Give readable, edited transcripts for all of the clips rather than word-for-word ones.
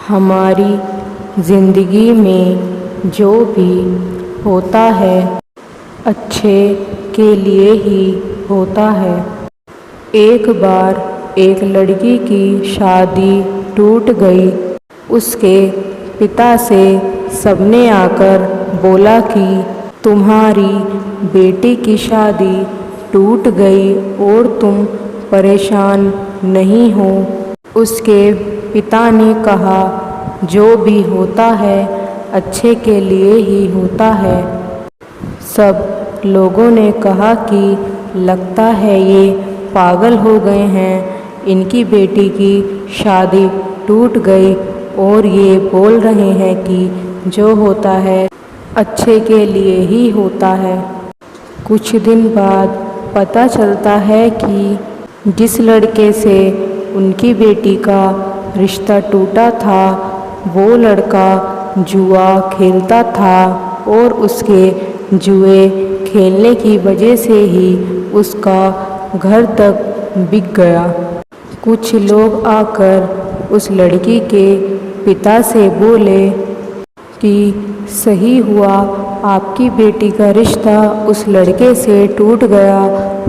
हमारी ज़िंदगी में जो भी होता है अच्छे के लिए ही होता है। एक बार एक लड़की की शादी टूट गई। उसके पिता से सबने आकर बोला कि तुम्हारी बेटी की शादी टूट गई और तुम परेशान नहीं हो। उसके पिता ने कहा जो भी होता है अच्छे के लिए ही होता है। सब लोगों ने कहा कि लगता है ये पागल हो गए हैं, इनकी बेटी की शादी टूट गई और ये बोल रहे हैं कि जो होता है अच्छे के लिए ही होता है। कुछ दिन बाद पता चलता है कि जिस लड़के से उनकी बेटी का रिश्ता टूटा था वो लड़का जुआ खेलता था और उसके जुए खेलने की वजह से ही उसका घर तक बिक गया। कुछ लोग आकर उस लड़की के पिता से बोले कि सही हुआ आपकी बेटी का रिश्ता उस लड़के से टूट गया,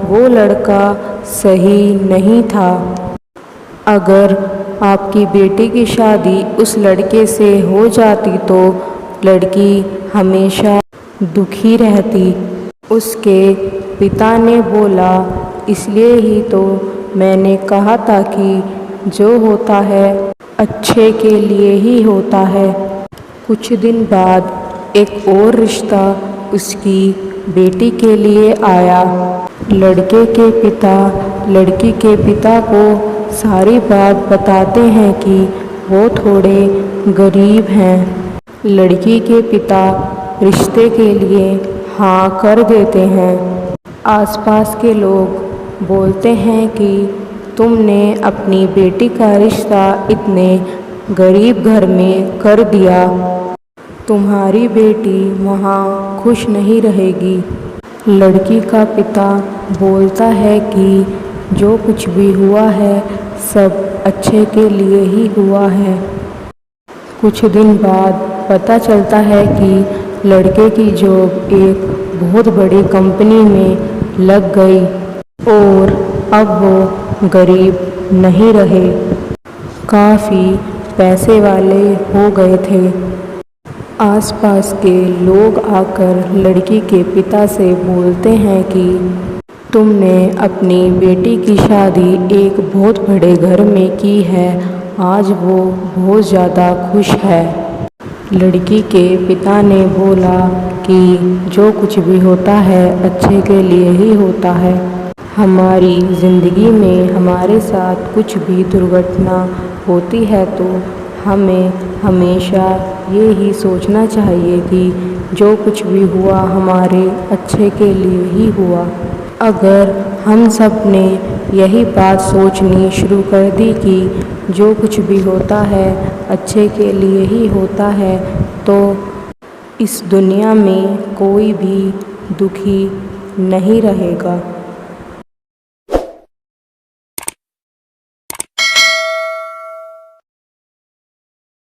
वो लड़का सही नहीं था। अगर आपकी बेटी की शादी उस लड़के से हो जाती तो लड़की हमेशा दुखी रहती। उसके पिता ने बोला इसलिए ही तो मैंने कहा था कि जो होता है अच्छे के लिए ही होता है। कुछ दिन बाद एक और रिश्ता उसकी बेटी के लिए आया। लड़के के पिता लड़की के पिता को सारी बात बताते हैं कि वो थोड़े गरीब हैं। लड़की के पिता रिश्ते के लिए हाँ कर देते हैं। आसपास के लोग बोलते हैं कि तुमने अपनी बेटी का रिश्ता इतने गरीब घर में कर दिया, तुम्हारी बेटी वहाँ खुश नहीं रहेगी। लड़की का पिता बोलता है कि जो कुछ भी हुआ है सब अच्छे के लिए ही हुआ है। कुछ दिन बाद पता चलता है कि लड़के की जॉब एक बहुत बड़ी कंपनी में लग गई और अब वो गरीब नहीं रहे, काफ़ी पैसे वाले हो गए थे। आसपास के लोग आकर लड़की के पिता से बोलते हैं कि तुमने अपनी बेटी की शादी एक बहुत बड़े घर में की है, आज वो बहुत ज़्यादा खुश है। लड़की के पिता ने बोला कि जो कुछ भी होता है अच्छे के लिए ही होता है। हमारी ज़िंदगी में हमारे साथ कुछ भी दुर्घटना होती है तो हमें हमेशा ये ही सोचना चाहिए कि जो कुछ भी हुआ हमारे अच्छे के लिए ही हुआ। अगर हम सब ने यही बात सोचनी शुरू कर दी कि जो कुछ भी होता है अच्छे के लिए ही होता है तो इस दुनिया में कोई भी दुखी नहीं रहेगा।